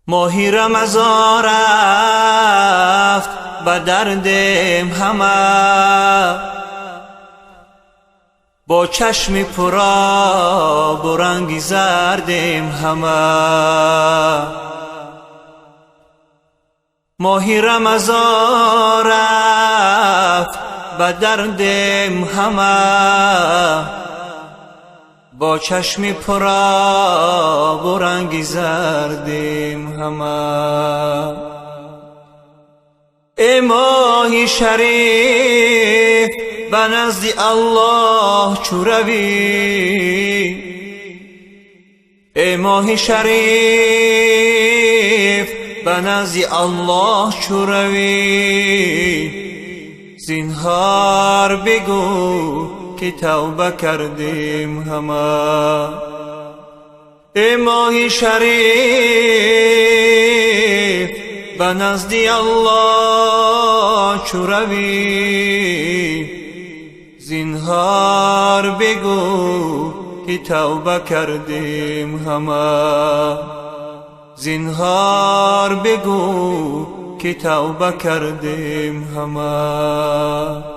ماهی رمضان رفت به دردم همه، با چشم پرآب و رنگ زردم همه. ماهی رمضان رفت به دردم همه، با چشم پرآب و رنگ زردم همه. ای ماهی شریف به نزد الله چو روی، ای ماهی شریف به نزد الله چو روی، زینهار بگو که توبه کردیم همه. ای ماهی شریف به نزد الله چو روی، زینهار بگو که توبه کردیم همه. زینهار بگو که توبه کردیم همه.